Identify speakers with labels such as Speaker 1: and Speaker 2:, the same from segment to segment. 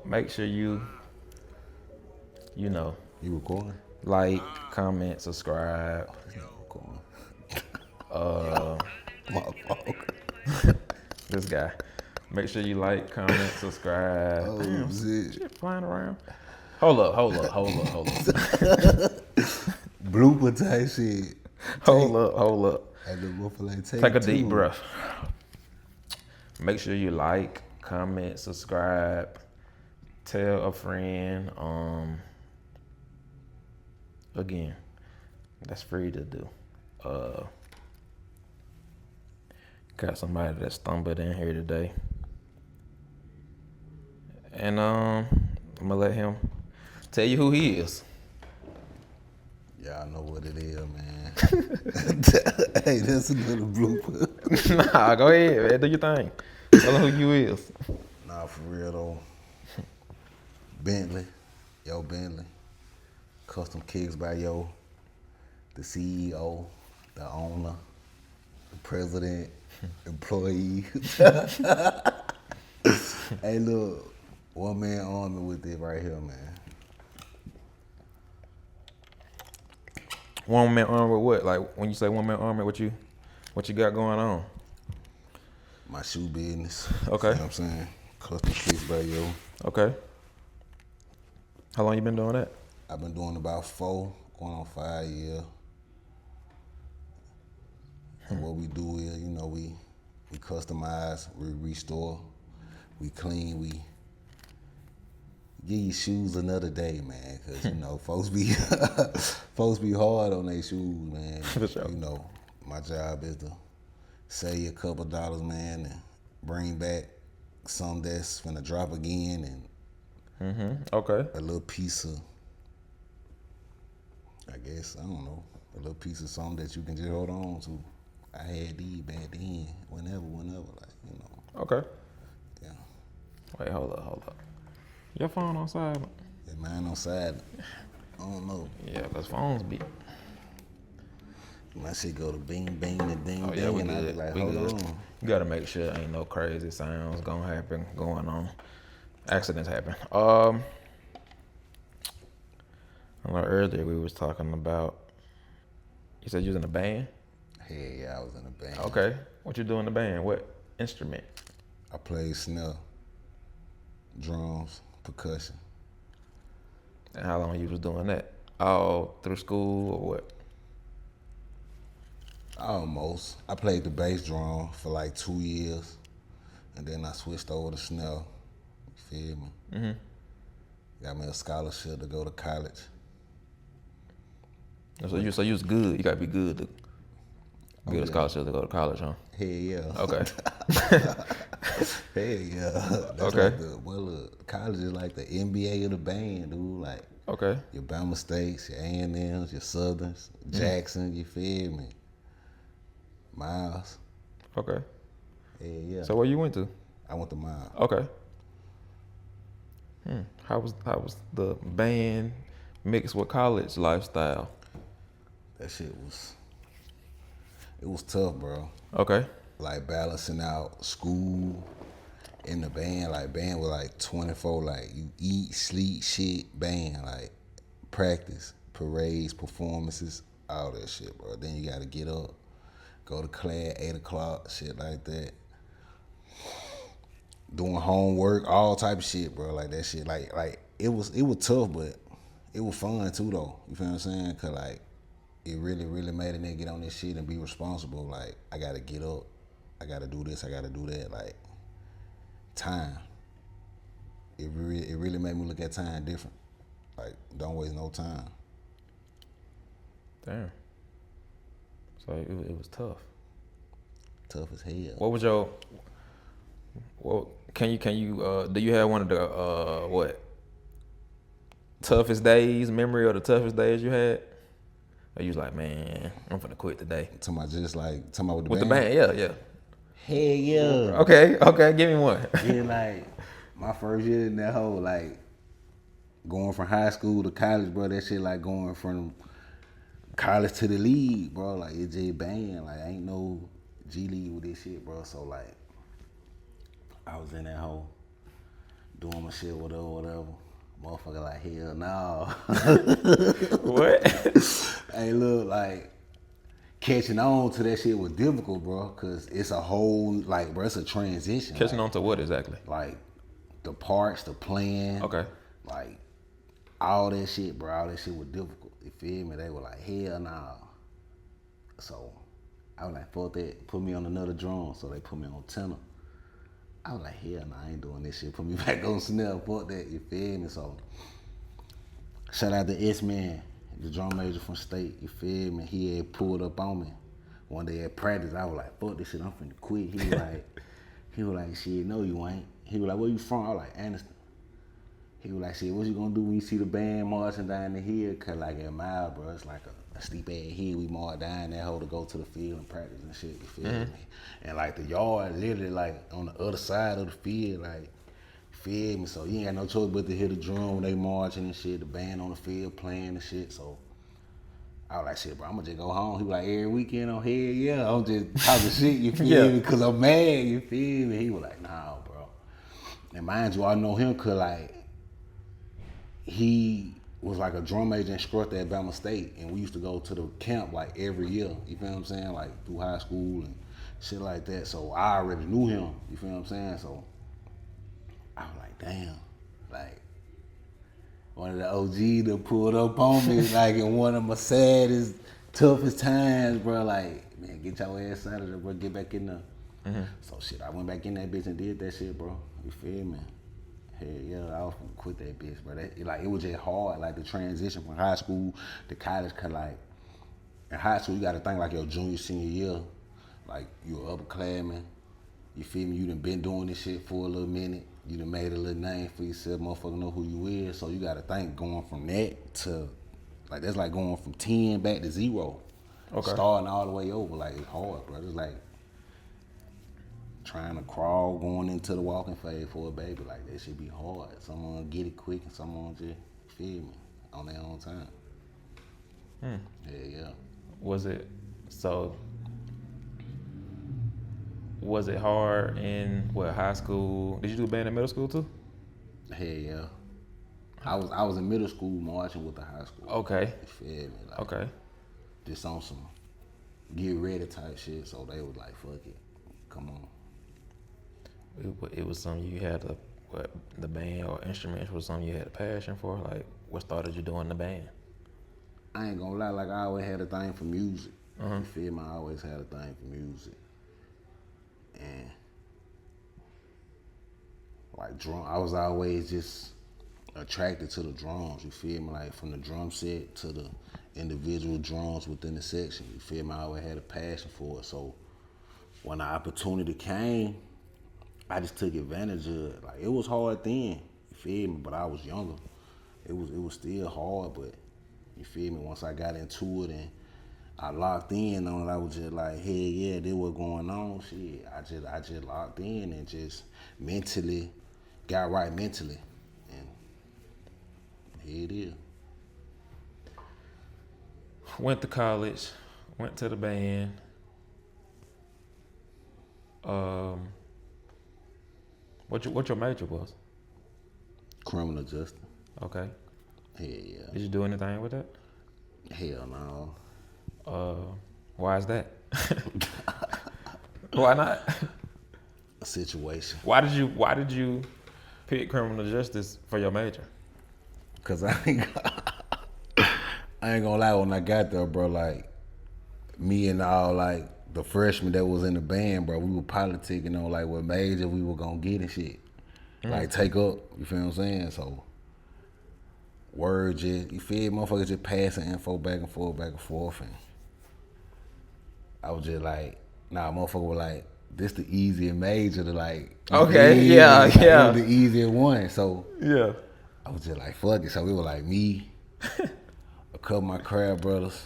Speaker 1: Make sure you know,
Speaker 2: You recording?
Speaker 1: like, comment, subscribe.
Speaker 2: Recording.
Speaker 1: Uh,
Speaker 2: My fault.
Speaker 1: this guy. Make sure you like, comment, subscribe.
Speaker 2: Oh
Speaker 1: Damn,
Speaker 2: shit.
Speaker 1: shit flying around. Hold up.
Speaker 2: Blooper type shit.
Speaker 1: Hold up.
Speaker 2: That little motherfucker like
Speaker 1: Take
Speaker 2: take
Speaker 1: a deep
Speaker 2: two.
Speaker 1: breath. Make sure you like, comment, subscribe, tell a friend. Again, that's free to do. Got somebody that stumbled in here today, and I'm gonna let him tell you who he is.
Speaker 2: Y'all know what it is, man. Hey, that's another blooper.
Speaker 1: Nah, go ahead, man. Do your thing. Tell him who you is.
Speaker 2: Nah, for real though. Bentley. Yo, Bentley. Custom kicks by yo. The CEO, the owner, the president, employee. Hey, look. One man army with it right here, man.
Speaker 1: One man army with what? Like when you say one man army, what you got going on?
Speaker 2: My shoe business.
Speaker 1: Okay.
Speaker 2: You know what I'm saying? Custom kicks by yo.
Speaker 1: Okay. How long you been doing that?
Speaker 2: I've been doing about 4, going on 5 years. And what we do is, we customize, we restore, we clean, we give you shoes another day, man. Cause folks be hard on their shoes, man.
Speaker 1: For sure.
Speaker 2: My job is to save you a couple dollars, man, and bring back some that's finna drop again, and
Speaker 1: Okay.
Speaker 2: a little piece of, I guess, I don't know, a little piece of something that you can just hold on to. I had these back then, whenever,
Speaker 1: Okay.
Speaker 2: yeah.
Speaker 1: Wait, hold up. Your phone on silent?
Speaker 2: That mine on side, I don't know.
Speaker 1: Yeah, cause phones be.
Speaker 2: My shit go to bing, bing, and ding,
Speaker 1: Oh
Speaker 2: ding,
Speaker 1: yeah, we
Speaker 2: and I be
Speaker 1: good.
Speaker 2: like,
Speaker 1: We
Speaker 2: hold
Speaker 1: good.
Speaker 2: on.
Speaker 1: You gotta make sure ain't no crazy sounds gonna happen going on. Accidents happen. I know earlier we was talking about. You said you was in a band.
Speaker 2: Hey, yeah, I was in a band.
Speaker 1: Okay. What you do in the band? What instrument?
Speaker 2: I played snare, drums, percussion.
Speaker 1: And how long you was doing that? All through school or what?
Speaker 2: Almost. I played the bass drum for like 2 years, and then I switched over to snare. You feel me? Got me a scholarship to go to college.
Speaker 1: So you was good. You gotta be good to get
Speaker 2: yeah.
Speaker 1: a scholarship to go to college, huh?
Speaker 2: Hell yeah.
Speaker 1: Okay.
Speaker 2: Hell yeah. That's
Speaker 1: Okay.
Speaker 2: Look, college is like the NBA of the band, dude. Like
Speaker 1: Okay.
Speaker 2: your Bama States, your A&Ms, your Southerns, Jackson, you feel me? Miles.
Speaker 1: Okay.
Speaker 2: Hell yeah.
Speaker 1: So where you went to?
Speaker 2: I went to Miles.
Speaker 1: Okay. How was the band mixed with college lifestyle?
Speaker 2: That shit it was tough, bro.
Speaker 1: Okay.
Speaker 2: Like balancing out school and the band. Like band was like 24, like you eat, sleep, shit, band, like practice, parades, performances, all that shit, bro. Then you gotta get up, go to class, 8 o'clock, shit like that. Doing homework, all type of shit, bro. Like that shit. Like it was tough, but it was fun too though. You feel what I'm saying? Cause like it really, really made a nigga get on this shit and be responsible. Like I gotta get up, I gotta do this, I gotta do that. Like time. It really made me look at time different. Like don't waste no time.
Speaker 1: Damn. So it was tough.
Speaker 2: Tough as hell.
Speaker 1: What was your? Well, can you do you have one of the what toughest days? Memory of the toughest days you had? Or you was like, man, I'm finna quit today.
Speaker 2: Talking about just like talking about
Speaker 1: With the band, yeah.
Speaker 2: Hell yeah.
Speaker 1: Okay, give me one.
Speaker 2: Yeah, like my first year in that whole like going from high school to college, bro. That shit like going from college to the league, bro. Like it just banned. Like ain't no G League with this shit, bro. So like I was in that whole doing my shit, whatever. Motherfucker like, hell no.
Speaker 1: What?
Speaker 2: Hey, look, like, catching on to that shit was difficult, bro, because it's a whole, like, bro, it's a transition.
Speaker 1: Catching
Speaker 2: like,
Speaker 1: on to what exactly?
Speaker 2: Like, the parts, the plan.
Speaker 1: Okay.
Speaker 2: Like, all that shit, bro, all that shit was difficult. You feel me? They were like, hell no. So, I was like, fuck that. Put me on another drum. So they put me on tenor. I was like, hell no, I ain't doing this shit. Put me back on snare. Fuck that. You feel me? So, shout out to S-Man, the drum major from State. You feel me? He had pulled up on me. One day at practice, I was like, fuck this shit, I'm finna quit. He was like, shit, no you ain't. He was like, where you from? I was like, Anderson. He was like, shit, what you gonna do when you see the band marching down the hill? Cause like at Mile, bro, it's like a steep ass hill. We march down that hole to go to the field and practice and shit, you feel me? And like the yard literally like on the other side of the field, like, you feel me? So you ain't got no choice but to hit the drum when they marching and shit, the band on the field playing and shit, so I was like, shit, bro, I'm gonna just go home. He was like, every weekend on here, yeah, I'm just talking shit, you feel me? Cause I'm mad, you feel me? He was like, nah, bro. And mind you, I know him cause like, he was like a drum major instructor at Bama State, and we used to go to the camp like every year. You feel what I'm saying? Like through high school and shit like that. So I already knew him. You feel what I'm saying? So I was like, damn, like one of the OGs that pulled up on me like in one of my saddest, toughest times, bro. Like, man, get your ass out of there, bro. Get back in there. So shit, I went back in that bitch and did that shit, bro. You feel me? Hell yeah, I was gonna quit that bitch, bro. It was just hard, like the transition from high school to college. Cause like in high school, you gotta think like your junior, senior year, like you're upper classman. You feel me? You done been doing this shit for a little minute. You done made a little name for yourself. Motherfucker know who you is. So you gotta think going from that to like that's like going from 10 back to 0.
Speaker 1: Okay.
Speaker 2: Starting all the way over, like it's hard, bro. It's like trying to crawl going into the walking phase for a baby. Like that should be hard. Someone get it quick and someone just feel me on their own time. Yeah.
Speaker 1: Was it hard in high school? Did you do band in middle school too?
Speaker 2: Hell yeah. I was in middle school marching with the high school.
Speaker 1: Okay.
Speaker 2: You feel me? Like,
Speaker 1: Okay.
Speaker 2: Just on some get ready type shit. So they was like, fuck it. Come on.
Speaker 1: It was something you had the band or instruments was something you had a passion for? Like, what started you doing the band?
Speaker 2: I ain't gonna lie, like I always had a thing for music. You feel me? I always had a thing for music. And like drum, I was always just attracted to the drums, you feel me? Like from the drum set to the individual drums within the section, you feel me? I always had a passion for it. So when the opportunity came, I just took advantage of it. Like it was hard then, you feel me? But I was younger. It was still hard, but you feel me? Once I got into it and I locked in on it, I was just like, hey, yeah, this what's going on. Shit, I just locked in and just mentally got right mentally, and here it is.
Speaker 1: Went to college, went to the band. What your major was?
Speaker 2: Criminal justice.
Speaker 1: Okay.
Speaker 2: Hell yeah.
Speaker 1: Did you do anything with that?
Speaker 2: Hell no.
Speaker 1: Why is that? Why not?
Speaker 2: A situation.
Speaker 1: Why did you pick criminal justice for your major?
Speaker 2: Cause I ain't gonna lie, when I got there, bro, like me and all like the freshmen that was in the band, bro, we were politicking on like what major we were gonna get and shit. Like take up, you feel what I'm saying? So word just, you feel motherfuckers just passing info back and forth and I was just like, nah, motherfucker was like, this the easier major to like.
Speaker 1: Okay, yeah.
Speaker 2: It was the easier one. So
Speaker 1: Yeah.
Speaker 2: I was just like, fuck it. So it was like me, a couple of my crab brothers.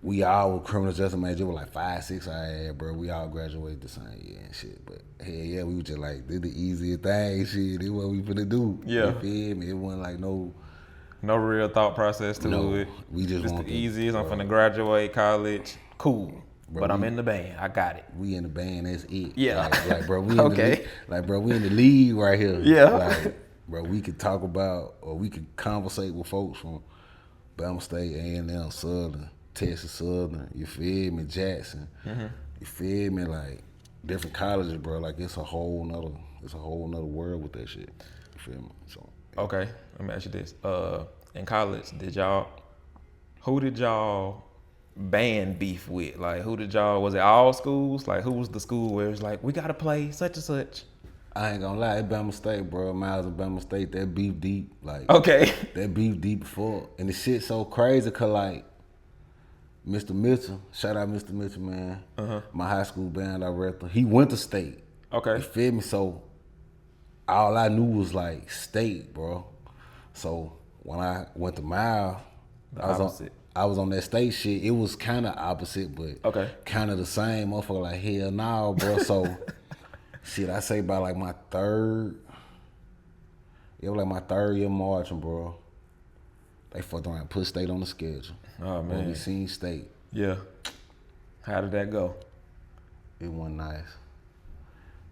Speaker 2: We all were criminal justice major. It was like 5, 6 I had, bro. We all graduated the same year and shit. But hell yeah, we was just like, this the easier thing, shit. This what we finna do.
Speaker 1: Yeah.
Speaker 2: You feel me? It wasn't like no
Speaker 1: real thought process to it.
Speaker 2: We just
Speaker 1: the
Speaker 2: want
Speaker 1: easiest. I'm finna graduate college. Cool.
Speaker 2: Bro,
Speaker 1: but I'm in the band. I got it.
Speaker 2: We in the band, that's it.
Speaker 1: Yeah.
Speaker 2: Like bro, we in
Speaker 1: Okay.
Speaker 2: we in the league right here.
Speaker 1: Yeah.
Speaker 2: Like, bro, we could talk about or we could conversate with folks from Bama State, A&M, Southern, Texas Southern, you feel me, Jackson. You feel me? Like different colleges, bro. Like it's a whole nother world with that shit. You feel me? So
Speaker 1: Okay, let me ask you this. In college, who did y'all band beef with? Like, was it all schools? Like, who was the school where it's like, we gotta play such and such?
Speaker 2: I ain't gonna lie, it's Bama State, bro. Miles of Bama State, that beef deep. Like,
Speaker 1: Okay.
Speaker 2: that beef deep before. And the shit so crazy, cause like, Mr. Mitchell, shout out Mr. Mitchell, man. My high school band director. He went to state.
Speaker 1: Okay.
Speaker 2: You feel me? So, all I knew was like state, bro. So, when I went to Miles, I was on that state shit. It was kind of opposite, but
Speaker 1: Okay.
Speaker 2: kind of the same. Motherfucker like, hell no, bro. So, shit, I say by like my third year marching, bro. They fucked around and put state on the schedule.
Speaker 1: Oh, man.
Speaker 2: When we seen state.
Speaker 1: Yeah. How did that go?
Speaker 2: It wasn't nice.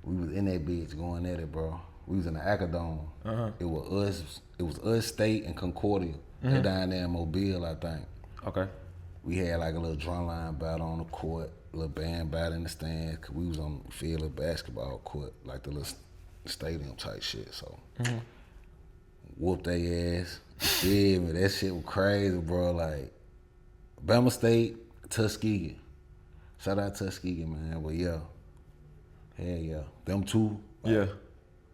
Speaker 2: We was in that bitch going at it, bro. We was in the Acadome. It was us, State, and Concordia. They down there in Mobile, I think.
Speaker 1: Okay.
Speaker 2: We had like a little drumline battle on the court, a little band battle in the stands, cause we was on the field of basketball court, like the little stadium type shit. So whooped their ass. You feel me? That shit was crazy, bro. Like Bama State, Tuskegee. Shout out Tuskegee, man. But yeah, hell yeah, them two. Like,
Speaker 1: Yeah.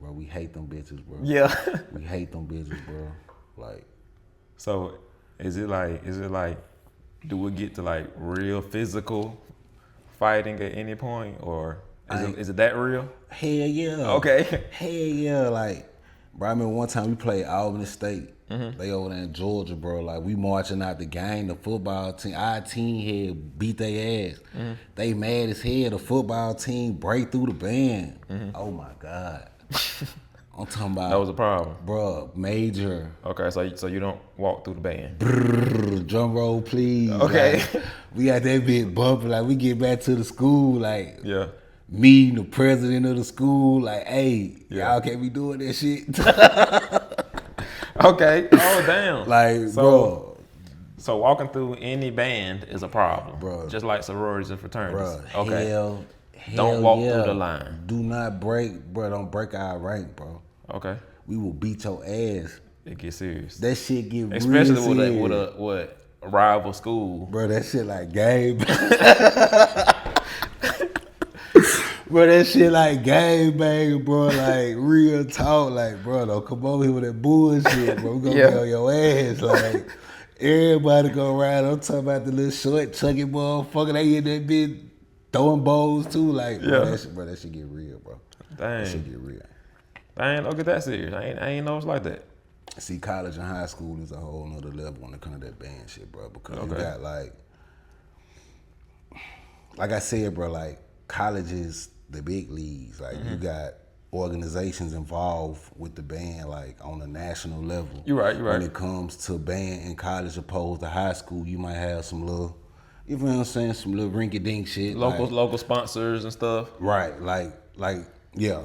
Speaker 2: bro, we hate them bitches, bro.
Speaker 1: Yeah.
Speaker 2: We hate them bitches, bro. Like,
Speaker 1: So, is it like, do we get to like real physical fighting at any point, or is it that real?
Speaker 2: hell yeah.
Speaker 1: Okay.
Speaker 2: Hell yeah. Like, bro, I remember one time we played Albany State. They over there in Georgia, bro. Like, we marching out the game. The football team, our team had beat their ass. They mad as hell. The football team break through the band. Oh my God. I'm talking about.
Speaker 1: That was a problem.
Speaker 2: Bro, major.
Speaker 1: Okay, so you don't walk through the band.
Speaker 2: Brrr, drum roll, please.
Speaker 1: Okay.
Speaker 2: Like, we got that bit bumping. Like, we get back to the school, like,
Speaker 1: Yeah.
Speaker 2: meeting the president of the school, like, hey,
Speaker 1: Yeah.
Speaker 2: y'all can't be doing that shit.
Speaker 1: Okay. Oh damn.
Speaker 2: Like, bro.
Speaker 1: So walking through any band is a problem,
Speaker 2: Bro.
Speaker 1: Just like sororities and fraternities.
Speaker 2: Bro,
Speaker 1: Okay.
Speaker 2: hell
Speaker 1: Don't walk
Speaker 2: yeah.
Speaker 1: through the line.
Speaker 2: Do not break, bro. Don't break our rank, bro.
Speaker 1: Okay.
Speaker 2: We will beat your ass.
Speaker 1: It gets serious,
Speaker 2: That shit get
Speaker 1: especially
Speaker 2: real serious.
Speaker 1: with a rival school.
Speaker 2: Bro, that shit like game. Bro, that shit like game bang, bro. Like real talk, like bro. Don't come over here with that bullshit, bro. We gonna
Speaker 1: Yeah.
Speaker 2: be on your ass, like everybody go around. I'm talking about the little short, chunky motherfucker. They in that bitch throwing bowls too, like bro,
Speaker 1: Yeah.
Speaker 2: that shit get real, bro. That
Speaker 1: Dang.
Speaker 2: shit get real.
Speaker 1: I ain't look at that serious. I ain't know it's like that.
Speaker 2: See, college and high school is a whole nother level when it comes to that band shit, bro. Because you
Speaker 1: Okay.
Speaker 2: got like I said, bro, like college is the big leagues. Like you got organizations involved with the band, like on a national level.
Speaker 1: You're right.
Speaker 2: When it comes to band in college opposed to high school, you might have some little, you know what I'm saying, some little rinky-dink shit.
Speaker 1: Local sponsors and stuff.
Speaker 2: Right, like, yeah.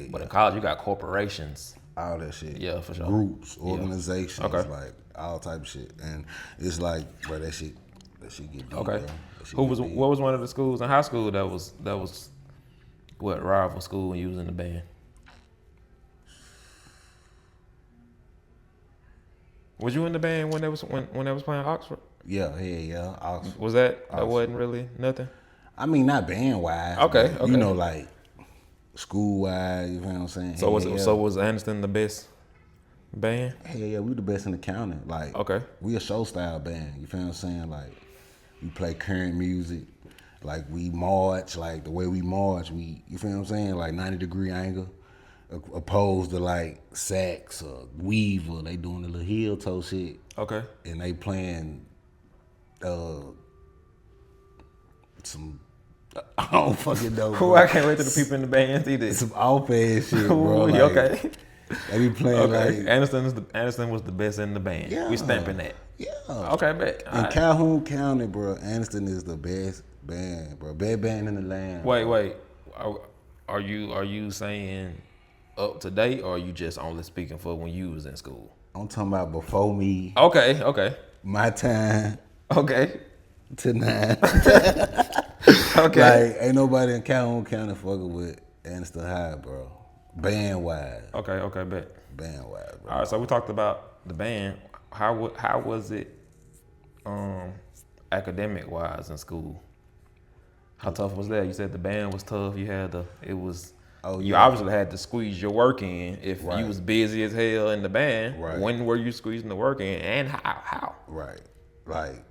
Speaker 1: But in college, you got corporations.
Speaker 2: All that shit.
Speaker 1: Yeah, for sure.
Speaker 2: Groups, organizations,
Speaker 1: Okay.
Speaker 2: like all type of shit. And it's like, bro, that shit get deep,
Speaker 1: Okay.
Speaker 2: bro. That shit
Speaker 1: What
Speaker 2: get deep.
Speaker 1: was one of the schools in high school that was what rival school when you was in the band? Was you in the band when they was playing Oxford?
Speaker 2: Yeah.
Speaker 1: Was that
Speaker 2: Oxford.
Speaker 1: wasn't really nothing?
Speaker 2: I mean, not band wise.
Speaker 1: Okay,
Speaker 2: but,
Speaker 1: okay.
Speaker 2: You know, like school wise. You know what I'm saying?
Speaker 1: So was
Speaker 2: Hell
Speaker 1: it,
Speaker 2: yeah.
Speaker 1: so was Anderson the best band?
Speaker 2: Hell yeah, we the best in the county. Like,
Speaker 1: Okay.
Speaker 2: we a show style band. You feel what I'm saying? Like, we play current music. Like, we march. Like, the way we march, you feel what I'm saying? Like 90-degree angle, opposed to like sax or Weaver. They doing the little heel toe shit,
Speaker 1: Okay.
Speaker 2: and they playing some. I don't fucking know.
Speaker 1: Cool.
Speaker 2: Bro.
Speaker 1: I can't wait till the people in the band see this.
Speaker 2: Some off ass shit, bro.
Speaker 1: Ooh,
Speaker 2: Like,
Speaker 1: okay.
Speaker 2: They be playing
Speaker 1: Okay.
Speaker 2: like
Speaker 1: Anderson was the best in the band.
Speaker 2: Yeah.
Speaker 1: We stamping that.
Speaker 2: yeah.
Speaker 1: Okay, bet. All
Speaker 2: In
Speaker 1: right.
Speaker 2: Calhoun County, bro, Anderson is the Band, bro. Best band in the land.
Speaker 1: Wait. Are you saying up to date, or are you just only speaking for when you was in school?
Speaker 2: I'm talking about before me.
Speaker 1: Okay.
Speaker 2: My time
Speaker 1: Okay.
Speaker 2: to now.
Speaker 1: Okay.
Speaker 2: Like, ain't nobody in Calhoun County fucking with Anderson High, bro. Band wise.
Speaker 1: Okay, bet.
Speaker 2: Band wise, bro.
Speaker 1: All right, so we talked about the band. How was it academic wise in school? How tough was that? You said the band was tough. You obviously had to squeeze your work in. If you was busy as hell in the band, when were you squeezing the work in, and how?
Speaker 2: Right. Like,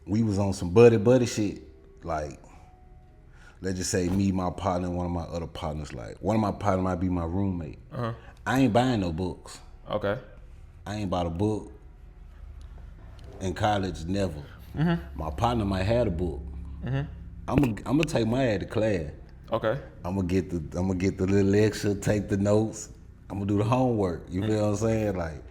Speaker 2: we was on some buddy shit. Like, let's just say me, my partner, and one of my other partners. Like, one of my partners might be my roommate. I ain't buying no books.
Speaker 1: Okay.
Speaker 2: I ain't bought a book in college, never. My partner might have a book. I'm gonna take my ass to class.
Speaker 1: Okay.
Speaker 2: I'm gonna get the little lecture, take the notes. I'm gonna do the homework. You feel what I'm saying? Like,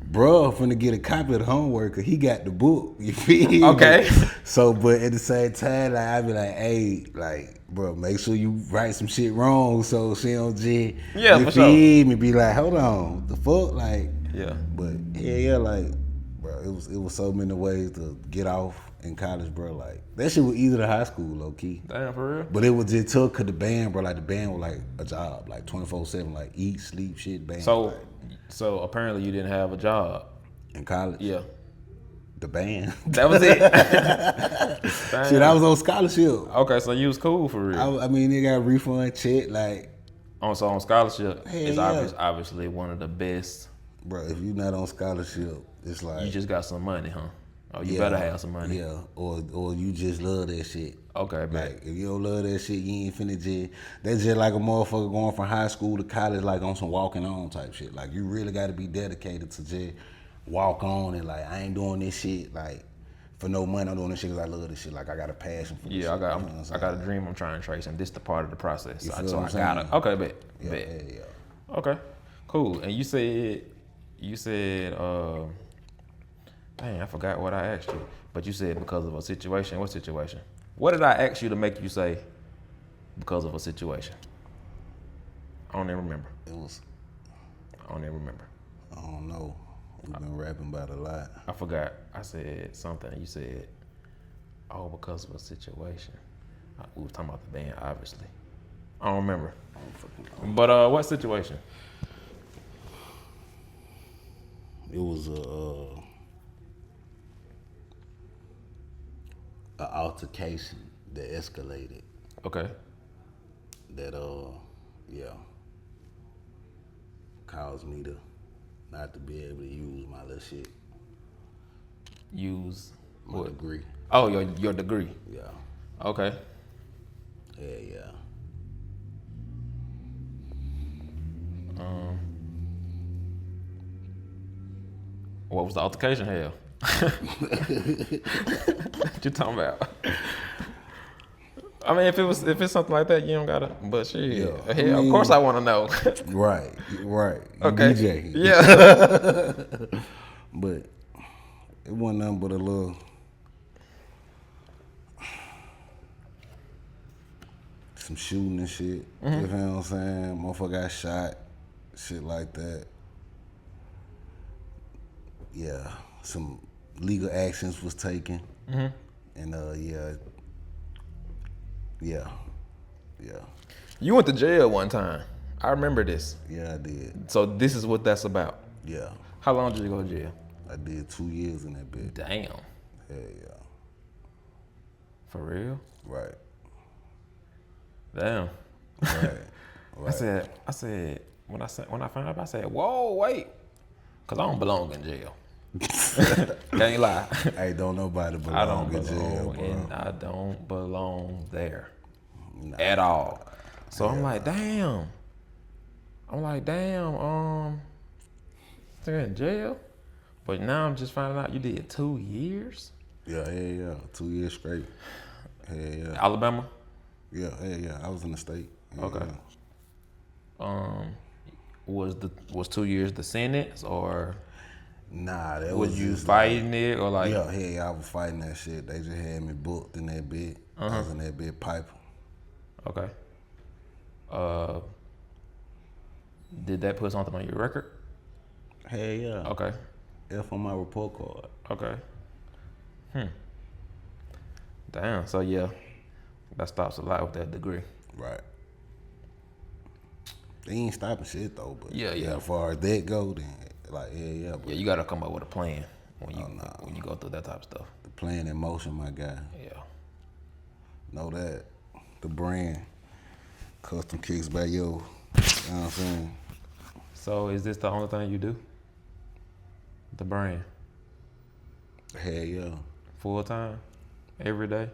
Speaker 2: bro, finna get a copy of the homework because he got the book. You feel me?
Speaker 1: Okay.
Speaker 2: So, but at the same time, like, I be like, hey, like, bro, make sure you write some shit wrong so she don't just, you feel me? Be like, hold on, what the fuck? Like,
Speaker 1: yeah.
Speaker 2: But yeah, like, bro, it was so many ways to get off in college, bro. Like, that shit was easy to high school, low key.
Speaker 1: Damn, for real?
Speaker 2: But it was just tough because the band, bro, like, the band was like a job, like 24/7, like eat, sleep, shit, band.
Speaker 1: So apparently you didn't have a job
Speaker 2: in college?
Speaker 1: Yeah.
Speaker 2: The band.
Speaker 1: That was it.
Speaker 2: Shit, I was on scholarship.
Speaker 1: Okay, so you was cool for real.
Speaker 2: I mean, they got a refund check, like.
Speaker 1: So on scholarship, it's obviously one of the best.
Speaker 2: Bro, if you're not on scholarship, it's like.
Speaker 1: You just got some money, huh? Oh, you better have some money.
Speaker 2: Yeah, or you just love that shit.
Speaker 1: Okay,
Speaker 2: like if you don't love that shit, you ain't finna just. That's just like a motherfucker going from high school to college, like on some walking on type shit. Like you really got to be dedicated to just walk on and like I ain't doing this shit like for no money. I'm doing this shit because I love this shit. Like I got a passion for this shit.
Speaker 1: I got a dream I'm trying to trace, and this the part of the process. So I
Speaker 2: saying?
Speaker 1: got it. Okay, bet.
Speaker 2: Yeah.
Speaker 1: Okay, cool. And you said, dang, I forgot what I asked you. But you said because of a situation. What situation? What did I ask you to make you say because of a situation? I don't even remember.
Speaker 2: I
Speaker 1: don't even remember.
Speaker 2: I don't know. We've been rapping about a lot.
Speaker 1: I forgot. I said something. You said, oh, because of a situation. We were talking about the band, obviously. I don't remember. But what situation?
Speaker 2: It was a altercation that escalated.
Speaker 1: Okay.
Speaker 2: That caused me to not to be able to use my little shit.
Speaker 1: Use
Speaker 2: my
Speaker 1: what?
Speaker 2: Degree.
Speaker 1: Oh, your degree.
Speaker 2: Yeah.
Speaker 1: Okay.
Speaker 2: Yeah.
Speaker 1: What was the altercation? Hell. What you talking about? I mean, if it's something like that, you don't gotta. But shit,
Speaker 2: yeah.
Speaker 1: hell, of course I want to know.
Speaker 2: Right.
Speaker 1: Okay.
Speaker 2: DJ.
Speaker 1: Yeah.
Speaker 2: But it wasn't nothing but a little. Some shooting and shit. You know what I'm saying? Motherfucker got shot. Shit like that. Yeah. Some legal actions was taken. And yeah.
Speaker 1: You went to jail one time. I remember this.
Speaker 2: Yeah, I did.
Speaker 1: So this is what that's about.
Speaker 2: Yeah.
Speaker 1: How long did you go to jail?
Speaker 2: I did 2 years in that bitch.
Speaker 1: Damn.
Speaker 2: Hell yeah.
Speaker 1: For real?
Speaker 2: Right.
Speaker 1: Damn.
Speaker 2: Right.
Speaker 1: I said when I found out, I said, whoa, wait, cause I don't belong in jail. Can't lie.
Speaker 2: Hey, don't nobody belong in jail, bro.
Speaker 1: And I don't belong there at all. So I'm like, damn. They're in jail. But now I'm just finding out you did 2 years.
Speaker 2: Yeah. 2 years straight. Yeah.
Speaker 1: Alabama.
Speaker 2: Yeah. I was in the state. Yeah,
Speaker 1: okay. Yeah. Was 2 years the sentence or?
Speaker 2: Nah, that
Speaker 1: Was
Speaker 2: was
Speaker 1: you
Speaker 2: just
Speaker 1: fighting it or like?
Speaker 2: yeah, I was fighting that shit. They just had me booked in that bit. I was in that bit piper.
Speaker 1: Okay. Uh, did that put something on your record?
Speaker 2: Hell yeah.
Speaker 1: Okay.
Speaker 2: F on my report card.
Speaker 1: Okay. Damn. So yeah, that stops a lot with that degree.
Speaker 2: Right. They ain't stopping shit though, but
Speaker 1: Yeah.
Speaker 2: as far as that go, then like yeah, but
Speaker 1: Yeah, you gotta come up with a plan when you go through that type of stuff.
Speaker 2: the plan in motion, my guy.
Speaker 1: Yeah.
Speaker 2: Know that. The brand. Custom kicks by yo. You know what I'm saying?
Speaker 1: So is this the only thing you do? The brand,
Speaker 2: Hell yeah.
Speaker 1: full time, every day.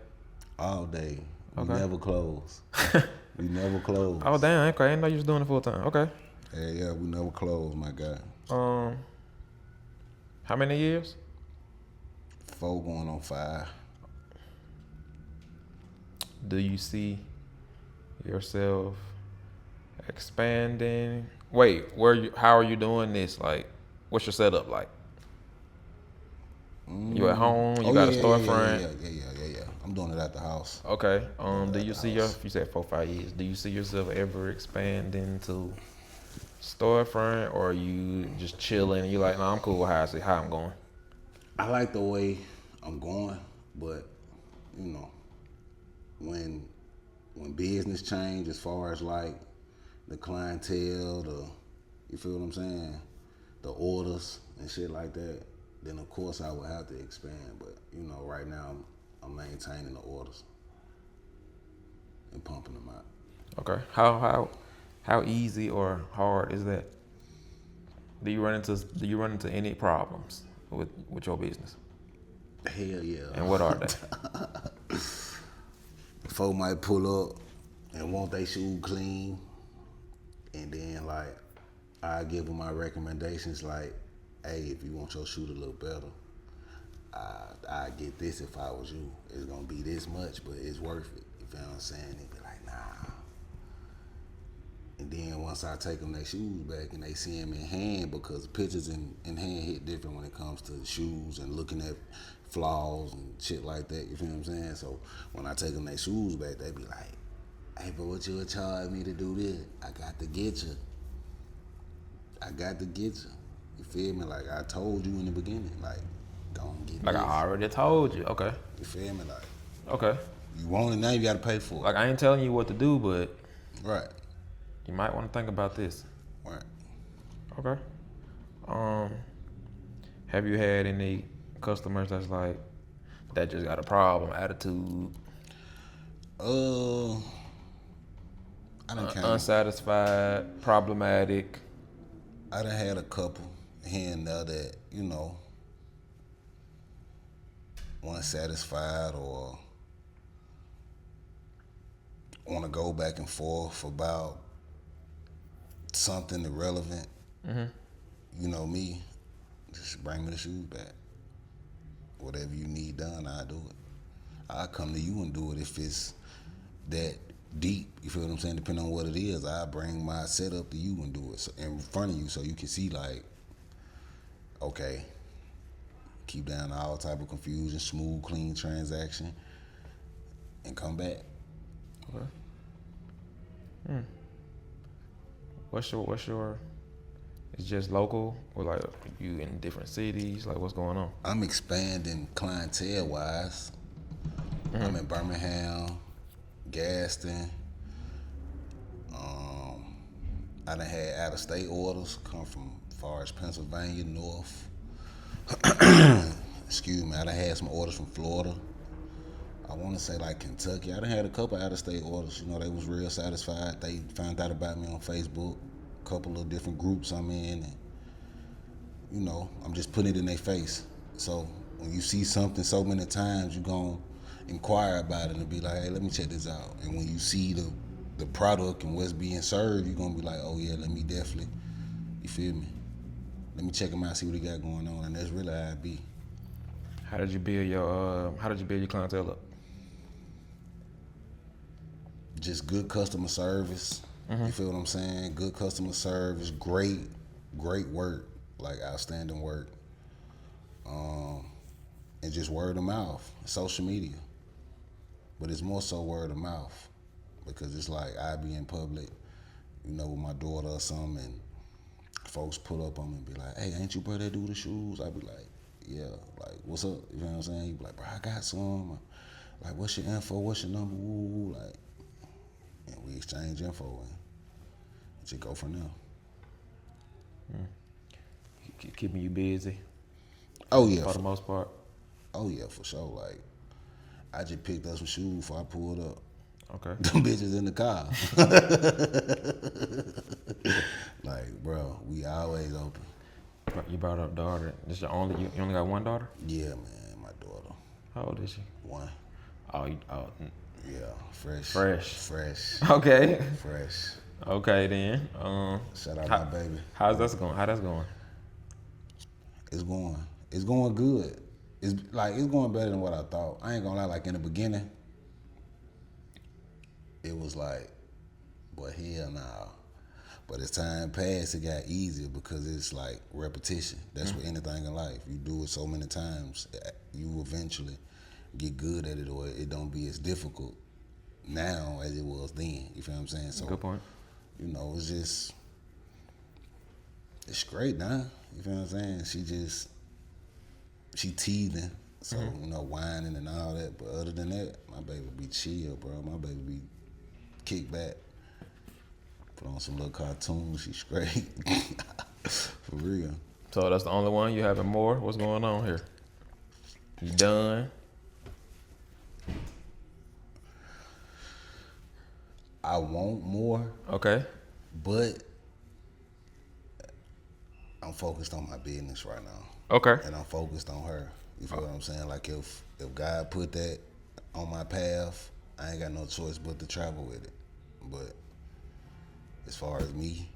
Speaker 2: All day. We
Speaker 1: Okay.
Speaker 2: never close. We never close.
Speaker 1: Oh damn, okay. I didn't know you was doing it full time. Okay.
Speaker 2: Hell yeah, we never close, my guy.
Speaker 1: How many years?
Speaker 2: 4 going on 5.
Speaker 1: Do you see yourself expanding? Wait, how are you doing this? Like, what's your setup like? You at home? You got a storefront?
Speaker 2: Yeah. I'm doing it at the house.
Speaker 1: Okay. Do you see you said 4-5 years? Do you see yourself ever expanding to storefront, or are you just chilling and you like, nah, I'm cool with how I'm going?
Speaker 2: I like the way I'm going, but you know, when business change as far as like the clientele, you feel what I'm saying, the orders and shit like that, then of course I would have to expand. But you know, right now I'm maintaining the orders and pumping them out.
Speaker 1: Okay. How easy or hard is that? Do you run into any problems with your business?
Speaker 2: Hell yeah.
Speaker 1: And what are they?
Speaker 2: Folk might pull up and want their shoe clean, and then like I give them my recommendations like, hey, if you want your shoe to look better, I get this if I was you. It's gonna be this much, but it's worth it. You feel what I'm saying? They be like, nah. And then once I take them their shoes back and they see them in hand, because pictures in hand hit different when it comes to shoes and looking at flaws and shit like that. You feel what I'm saying? So when I take them their shoes back, they be like, hey, but what you would charge me to do this? I got to get you. You feel me? Like I told you in the beginning, like, go and get
Speaker 1: Like
Speaker 2: this.
Speaker 1: I already told you. Okay.
Speaker 2: You feel me? Like,
Speaker 1: Okay.
Speaker 2: you want it now, you gotta pay for it.
Speaker 1: Like I ain't telling you what to do, but
Speaker 2: Right.
Speaker 1: you might want to think about this.
Speaker 2: Right.
Speaker 1: Okay. Have you had any customers that's like that just got a problem attitude?
Speaker 2: I done
Speaker 1: Unsatisfied, problematic.
Speaker 2: I done had a couple here and there that, you know, weren't satisfied or want to go back and forth about something irrelevant. Mm-hmm. You know me, just bring me the shoes back. Whatever you need done, I'll do it. I'll come to you and do it if it's that deep. You feel what I'm saying? Depending on what it is, I'll bring my setup to you and do it in front of you so you can see like, okay, keep down all type of confusion, smooth, clean transaction, and come back.
Speaker 1: Okay. What's your? It's just local, or like you in different cities? Like what's going on?
Speaker 2: I'm expanding clientele wise. Mm-hmm. I'm in Birmingham, Gaston. I done had out of state orders come from far as Pennsylvania, North. Excuse me. I done had some orders from Florida. I want to say like Kentucky. I done had a couple out of state orders. You know, they was real satisfied. They found out about me on Facebook. A couple of different groups I'm in, and you know, I'm just putting it in their face. So when you see something so many times, you gon' inquire about it and be like, hey, let me check this out. And when you see the product and what's being served, you're gonna be like, oh yeah, let me definitely, you feel me? Let me check them out, see what they got going on, and that's really how it be.
Speaker 1: How did you build your clientele up?
Speaker 2: Just good customer service. Mm-hmm. You feel what I'm saying? Good customer service, great work, like outstanding work. And just word of mouth, social media. But it's more so word of mouth because it's like I be in public, with my daughter or something, and folks pull up on me and be like, "Hey, ain't you bro that do the shoes?" I be like, "Yeah, like what's up?" You know what I'm saying? He be like, "Bro, I got some." Like, what's your info? What's your number? Woo, like, and we exchange info and just go from there.
Speaker 1: Keeping you busy.
Speaker 2: Oh yeah,
Speaker 1: For the most part.
Speaker 2: Oh yeah, for sure. Like, I just picked up some shoes before I pulled up.
Speaker 1: Okay.
Speaker 2: Them bitches in the car. Like, bro, we always open.
Speaker 1: You brought up daughter. This your only? You only got one daughter?
Speaker 2: Yeah, man, my daughter.
Speaker 1: How old is she?
Speaker 2: 1.
Speaker 1: Oh,
Speaker 2: Yeah, fresh.
Speaker 1: Fresh. Okay.
Speaker 2: Fresh.
Speaker 1: Okay then.
Speaker 2: Shout out my baby.
Speaker 1: How's that going? How that's going?
Speaker 2: It's going good. It's going better than what I thought. I ain't gonna lie. Like in the beginning, it was like, but hell nah. But as time passed, it got easier because it's like repetition. That's what anything in life. You do it so many times, you eventually get good at it, or it don't be as difficult now as it was then. You feel what I'm saying? So,
Speaker 1: good point.
Speaker 2: It's great now. You feel what I'm saying? She teething, so whining and all that. But other than that, my baby be chill, bro. My baby be kick back. Put on some little cartoons, she's straight. For real.
Speaker 1: So that's the only one? You having more? What's going on here? You done?
Speaker 2: I want more.
Speaker 1: Okay.
Speaker 2: But I'm focused on my business right now.
Speaker 1: Okay.
Speaker 2: And I'm focused on her. You feel what I'm saying? Like if God put that on my path, I ain't got no choice but to travel with it. But as far as me,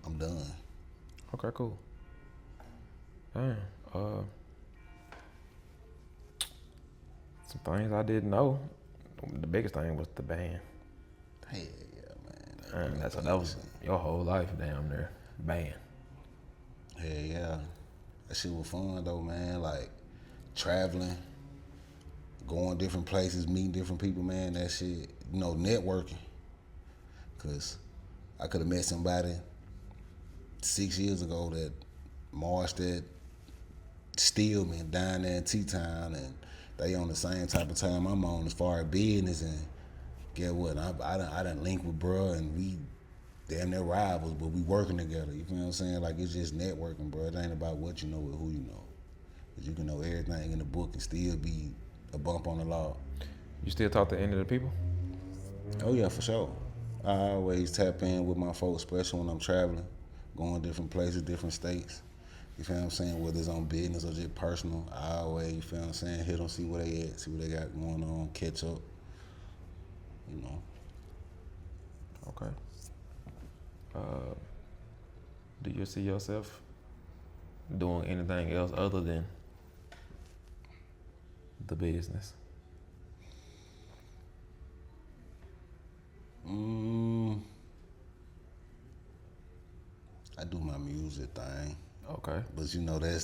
Speaker 2: I'm done.
Speaker 1: Okay, cool. Damn. Some things I didn't know. The biggest thing was the band.
Speaker 2: Hell yeah, man.
Speaker 1: That was your whole life, damn near. Band.
Speaker 2: Hell yeah. That shit was fun though, man. Like traveling, going different places, meeting different people, man. That shit, networking. Cause I could have met somebody 6 years ago that marched at Stillman down there in T-Town, and they on the same type of time I'm on as far as business. And get what? I done link with bruh, and we damn near rivals, but we working together. You feel what I'm saying? Like, it's just networking, bro. It ain't about what you know or who you know. Cause you can know everything in the book and still be a bump on the law.
Speaker 1: You still talk to any of the people?
Speaker 2: Oh yeah, for sure. I always tap in with my folks, especially when I'm traveling, going different places, different states. You feel what I'm saying? Whether it's on business or just personal, I always, you feel what I'm saying, hit them, see where they at, see what they got going on, catch up.
Speaker 1: Okay. Do you see yourself doing anything else other than the business?
Speaker 2: I do my music thing.
Speaker 1: Okay.
Speaker 2: But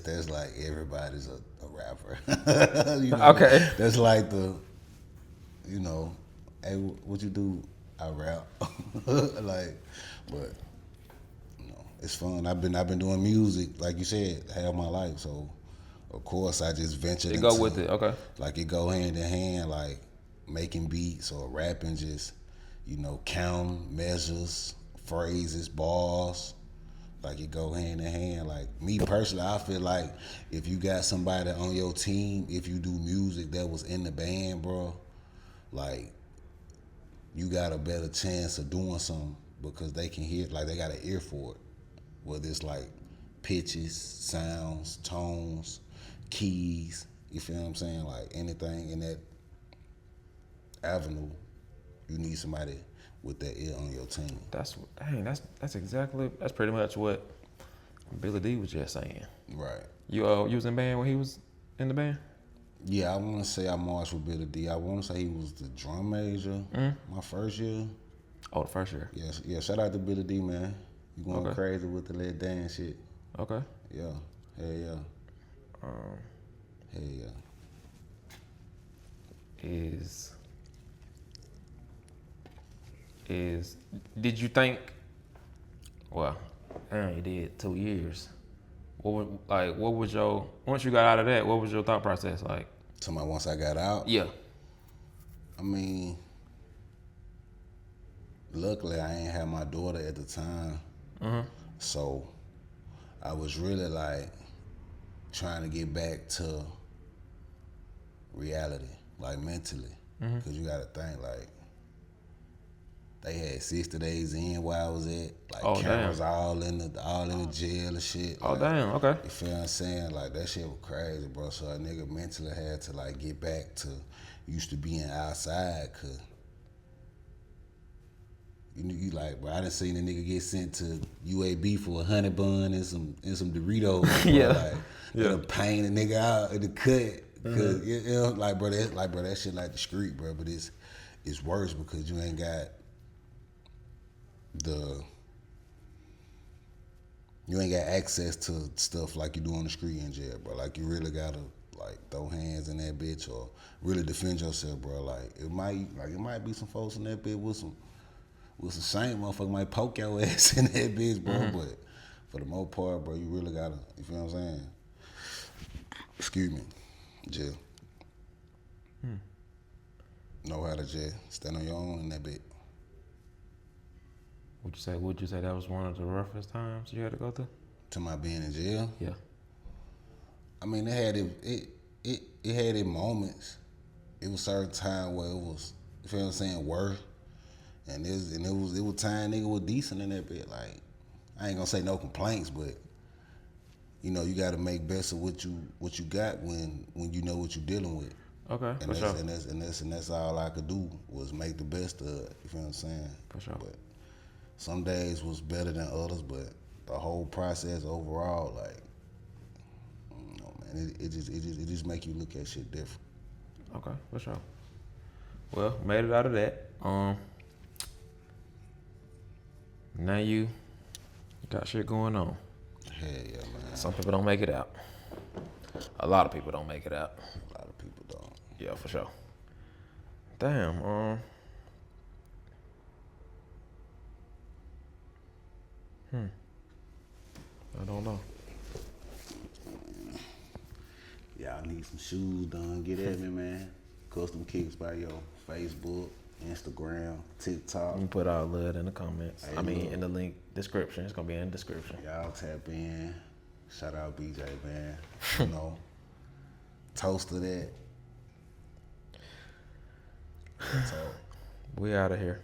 Speaker 2: that's like everybody's a rapper.
Speaker 1: Okay.
Speaker 2: That's like hey, what you do? I rap. But it's fun. I've been doing music, like you said, half my life. So of course I just ventured into
Speaker 1: Go with it, okay.
Speaker 2: Like it go hand in hand, like making beats or rapping, just counting measures, phrases, bars. Like it go hand in hand. Like me personally, I feel like if you got somebody on your team, if you do music that was in the band, bro, like you got a better chance of doing something because they can hear, like they got an ear for it. Whether it's like pitches, sounds, tones, keys, you feel what I'm saying? Like anything in that avenue, you need somebody with that ear on your team.
Speaker 1: That's pretty much what Billy D was just saying.
Speaker 2: Right.
Speaker 1: You was in band when he was in the band?
Speaker 2: Yeah, I want to say I marched with Billy D. I want to say he was the drum major my first year.
Speaker 1: Oh, the first year.
Speaker 2: Yeah. Shout out to Billy D, man. You going crazy with the little dance shit.
Speaker 1: Okay.
Speaker 2: Yeah. Hell yeah.
Speaker 1: Um,
Speaker 2: Hell yeah.
Speaker 1: is did you think? Well, damn, you did 2 years. What was your once you got out of that? What was your thought process like?
Speaker 2: Somebody once I got out,
Speaker 1: Yeah.
Speaker 2: I mean, luckily I ain't had my daughter at the time, so I was really like trying to get back to reality, like mentally, because you got to think like they had 60 days in where I was at, like
Speaker 1: Oh,
Speaker 2: cameras
Speaker 1: damn.
Speaker 2: all in the jail and shit.
Speaker 1: Oh,
Speaker 2: Like,
Speaker 1: damn. Okay.
Speaker 2: you feel what I'm saying? Like that shit was crazy, bro. So a nigga mentally had to like get back to used to being outside, cause you like, bro. I done seen a nigga get sent to UAB for a honey bun and some Doritos, bro.
Speaker 1: Yeah.
Speaker 2: Like,
Speaker 1: Yeah.
Speaker 2: it'll pain a nigga out in the cut. Cause you know, like bro, that shit like the street, bro. But it's worse because you ain't got access to stuff like you do on the street in jail, bro. Like you really gotta like throw hands in that bitch or really defend yourself, bro. Like it might be some folks in that bitch with some shame, motherfucker might poke your ass in that bitch, bro. But for the most part, bro, you really gotta, you feel what I'm saying? Excuse me, jail. Know how to jail. Stand on your own in that bitch.
Speaker 1: Would you say that was one of the roughest times you had to go through?
Speaker 2: To my being in jail.
Speaker 1: Yeah.
Speaker 2: I mean, it had its moments. It was certain time where it was, you feel what I'm saying, worse. And it was time nigga was decent in that bit. Like, I ain't gonna say no complaints, but you know, you gotta make best of what you got when you know what you're dealing with.
Speaker 1: Okay,
Speaker 2: And
Speaker 1: for sure.
Speaker 2: that's all I could do was make the best of it. You feel what I'm saying?
Speaker 1: For sure.
Speaker 2: But some days was better than others, but the whole process overall, like, you know, man, it just make you look at shit different.
Speaker 1: Okay, for sure. Well, made it out of that. Now you got shit going on.
Speaker 2: Hell yeah, man.
Speaker 1: Some people don't make it out. A lot of people don't make it out.
Speaker 2: A lot of people don't.
Speaker 1: Yeah, for sure. Damn. I don't know.
Speaker 2: Y'all need some shoes done. Get at me, man. Custom Kicks by your Facebook, Instagram, TikTok.
Speaker 1: You can put all of it in the comments.
Speaker 2: Hey,
Speaker 1: I mean,
Speaker 2: look.
Speaker 1: in the link description. It's gonna be in the description.
Speaker 2: Y'all tap in. Shout out BJ, man. You know, toast to that. That's all.
Speaker 1: We out of here.